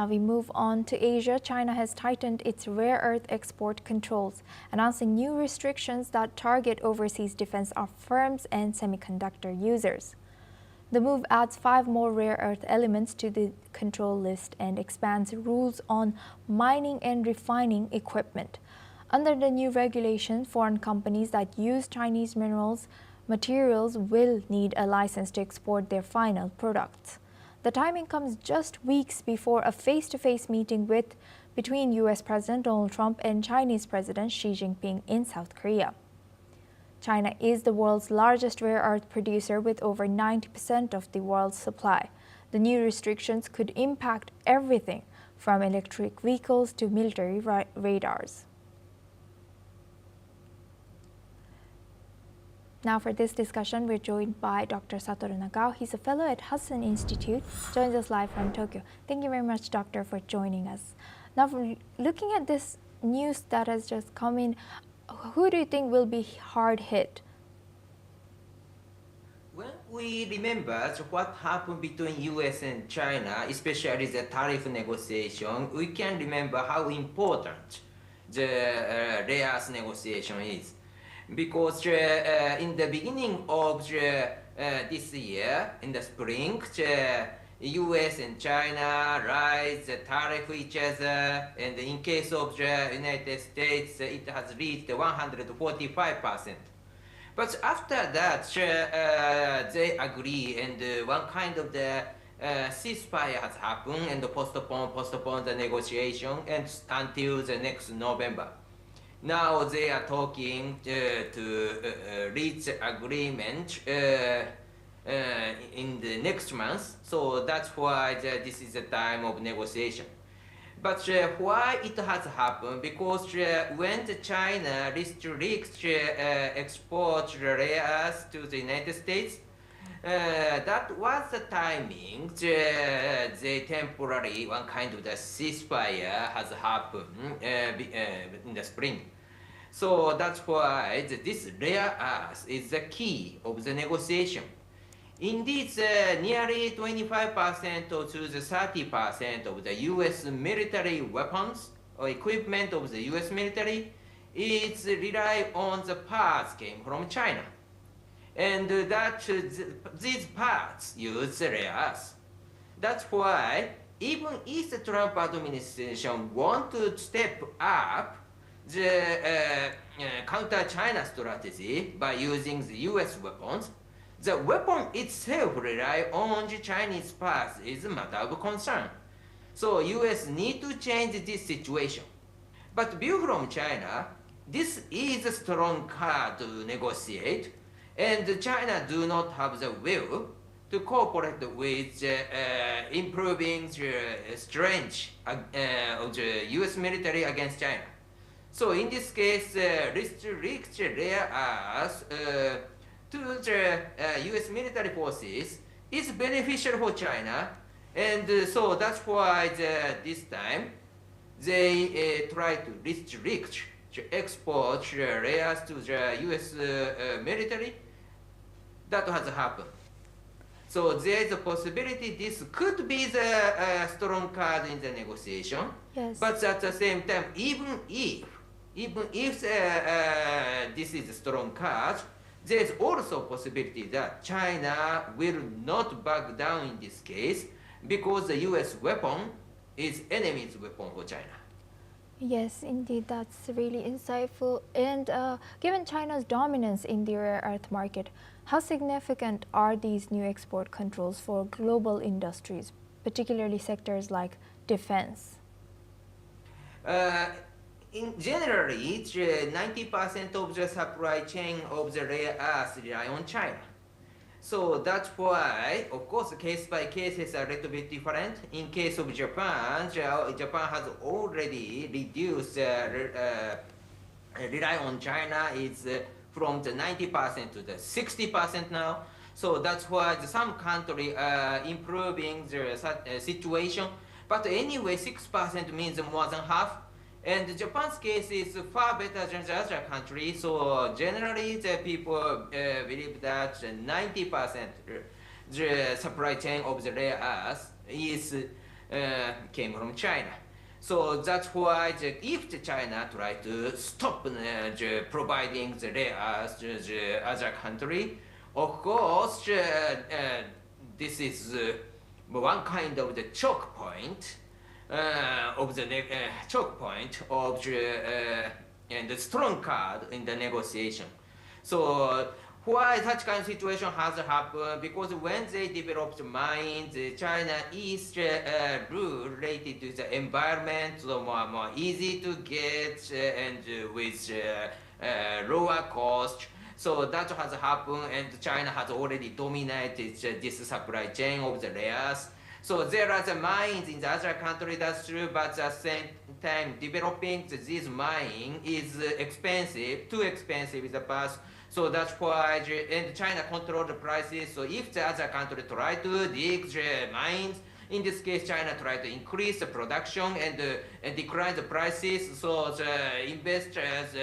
Now we move on to Asia. China has tightened its rare earth export controls, announcing new restrictions that target overseas defense firms and semiconductor users. The move adds 5 more rare earth elements to the control list and expands rules on mining and refining equipment. Under the new regulation, foreign companies that use Chinese materials will need a license to export their final products. The timing comes just weeks before a face-to-face meeting between U.S. President Donald Trump and Chinese President Xi Jinping in South Korea. China is the world's largest rare earth producer with over 90% of the world's supply. The new restrictions could impact everything from electric vehicles to military radars. Now for this discussion, we're joined by Dr. Satoru Nagao. He's a fellow at Hudson Institute, joins us live from Tokyo. Thank you very much, Doctor, for joining us. Now, looking at this news that has just come in, who do you think will be hard hit? When we remember what happened between US and China, especially the tariff negotiation, we can remember how important the rare earth negotiation is. Because in the beginning of this year, in the spring, US and China raised the tariff each other, and in case of the United States, it has reached 145%. But after that, they agree, and one kind of the ceasefire has happened, and postpone the negotiation until the next November. Now they are talking to reach agreement in the next month, so that's why this is the time of negotiation. But why it has happened? Because when China restricts export rare earths to the United States, that was the timing they temporarily, one kind of the ceasefire has happened in the spring. So that's why this rare earth is the key of the negotiation. Indeed, nearly 25% to the 30% of the US military weapons or equipment of the US military is rely on the parts came from China. And that these parts use rare earth. That's why even if the Trump administration want to step up the counter-China strategy by using the US weapons, the weapon itself rely on the Chinese parts is a matter of concern. So US need to change this situation. But view from China, this is a strong card to negotiate, and China do not have the will to cooperate with improving the strength of the US military against China. So in this case, restrict rare earths to the US military forces is beneficial for China, and so that's why this time they try to restrict the export rare earths to the US military. That has happened. So there is a possibility this could be the strong card in the negotiation. Yes. But at the same time, even if this is a strong card, there is also a possibility that China will not back down in this case because the US weapon is enemy's weapon for China. Yes, indeed, that's really insightful. And given China's dominance in the rare earth market, how significant are these new export controls for global industries, particularly sectors like defense? In generally, 90% of the supply chain of the rare earths rely on China. So that's why, of course, case by cases are a little bit different. In case of Japan, Japan has already reduced rely on China is from the 90% to the 60% now. So that's why some countries are improving their situation. But anyway, 6% means more than half. And Japan's case is far better than the other countries. So generally, the people believe that 90% the supply chain of the rare earth is came from China. So that's why if China try to stop providing the rare earths to the other country, of course, this is one kind of the choke point of the choke point of and the strong card in the negotiation. So why such kind of situation has happened? Because when they developed mines, China is rule related to the environment, so more easy to get and with lower cost. So that has happened, and China has already dominated this supply chain of the rares. So there are the mines in the other country, that's true, but at the same time, developing this mine is expensive, too expensive in the past. So that's why, and China control the prices. So if the other country try to dig the mines, in this case, China try to increase the production and decline the prices. So the investors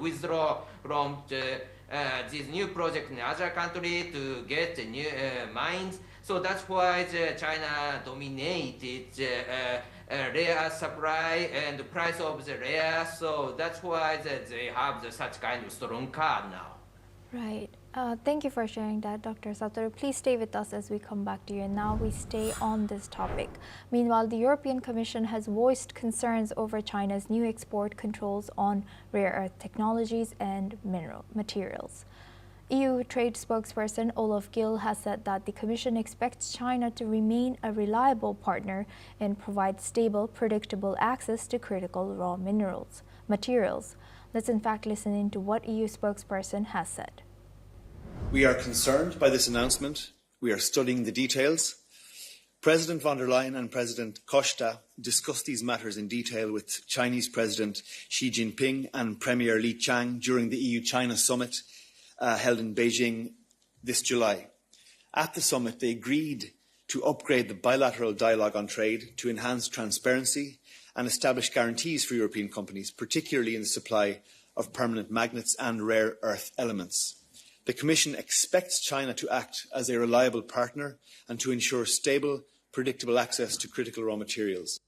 withdraw from this new project in other country to get the new mines. So that's why China dominated rare supply and the price of the rare. So that's why they have such kind of strong card now. Right. Thank you for sharing that, Dr. Satoru. Please stay with us as we come back to you. And now we stay on this topic. Meanwhile, the European Commission has voiced concerns over China's new export controls on rare earth technologies and mineral materials. EU trade spokesperson Olaf Gill has said that the Commission expects China to remain a reliable partner and provide stable, predictable access to critical raw materials. Let's in fact listen into what EU spokesperson has said. We are concerned by this announcement. We are studying the details. President von der Leyen and President Costa discussed these matters in detail with Chinese President Xi Jinping and Premier Li Qiang during the EU-China summit held in Beijing this July. At the summit, they agreed to upgrade the bilateral dialogue on trade to enhance transparency and establish guarantees for European companies, particularly in the supply of permanent magnets and rare earth elements. The Commission expects China to act as a reliable partner and to ensure stable, predictable access to critical raw materials.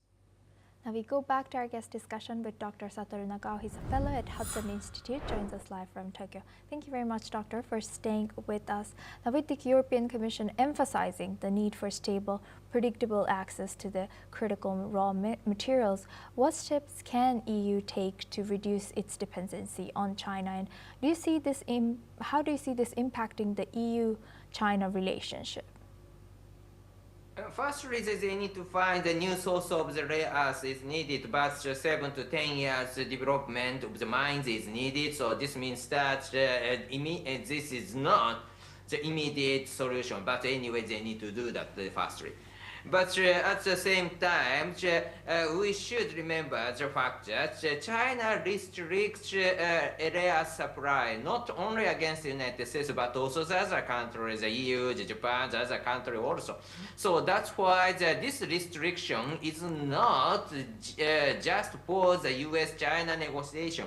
Now we go back to our guest discussion with Dr. Satoru Nagao. He's a fellow at Hudson Institute, joins us live from Tokyo. Thank you very much, Doctor, for staying with us. Now, with the European Commission emphasizing the need for stable, predictable access to the critical raw materials, what steps can EU take to reduce its dependency on China? And do you see this how do you see this impacting the EU-China relationship? Firstly, they need to find a new source of the rare earth is needed, but 7 to 10 years development of the mines is needed. So this means that this is not the immediate solution. But anyway, they need to do that firstly. But at the same time, we should remember the fact that China restricts rare supply not only against the United States but also the other countries, the EU, Japan, the other country also. So that's why this restriction is not just for the US-China negotiation.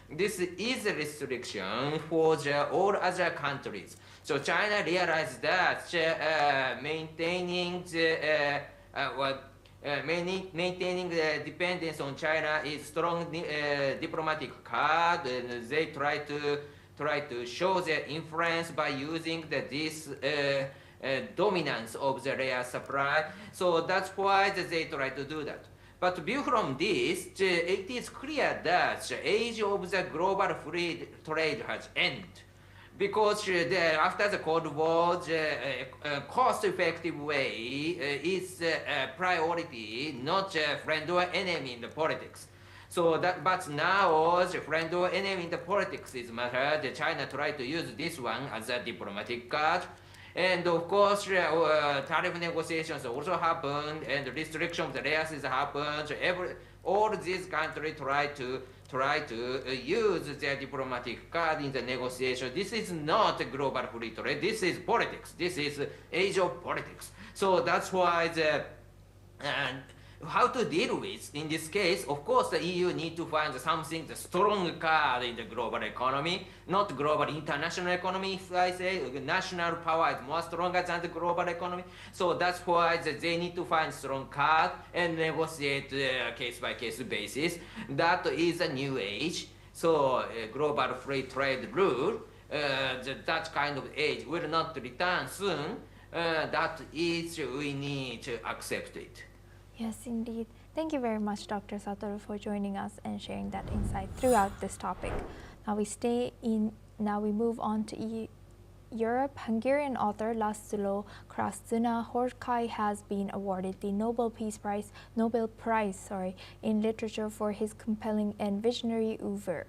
This is a restriction for all other countries. So China realized that maintaining the dependence on China is strong diplomatic card, and they try to show their influence by using this dominance of the rare supply. So that's why they try to do that. But view from this, it is clear that the age of the global free trade has ended. Because after the Cold War, the cost-effective way is a priority, not a friend or enemy in the politics. So but now the friend or enemy in the politics is matter. China try to use this one as a diplomatic card. And of course, tariff negotiations also happened, and restriction of the rares has happened. All these countries try to use their diplomatic card in the negotiation. This is not a global free trade. This is politics. This is age of politics. So that's why how to deal with. In this case, of course, the EU need to find something the strong card in the global economy, not global international economy. If I say national power is more stronger than the global economy, so that's why they need to find strong card and negotiate case by case basis. That is a new age. So global free trade rule, that kind of age will not return soon. That is, we need to accept it. Yes, indeed. Thank you very much, Dr. Satoru, for joining us and sharing that insight throughout this topic. Now we move on to Europe. Hungarian author Laszlo Krasznahorkai has been awarded the Nobel Prize in literature for his compelling and visionary oeuvre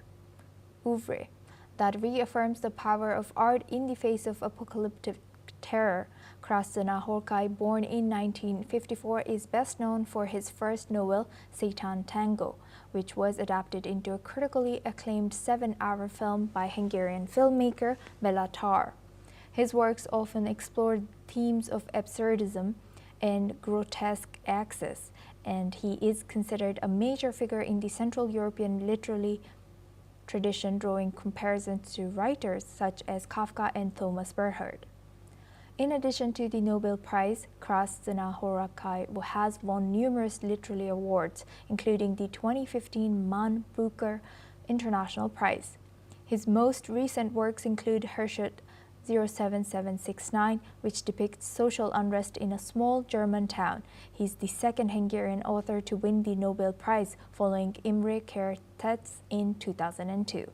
that reaffirms the power of art in the face of apocalyptic terror. Krasznahorkai, born in 1954, is best known for his first novel, Satan Tango, which was adapted into a critically acclaimed 7-hour film by Hungarian filmmaker Béla Tarr. His works often explore themes of absurdism and grotesque excess, and he is considered a major figure in the Central European literary tradition, drawing comparisons to writers such as Kafka and Thomas Bernhard. In addition to the Nobel Prize, Krasznahorkai has won numerous literary awards, including the 2015 Man Booker International Prize. His most recent works include Herschel 07769, which depicts social unrest in a small German town. He's the second Hungarian author to win the Nobel Prize, following Imre Kertész in 2002.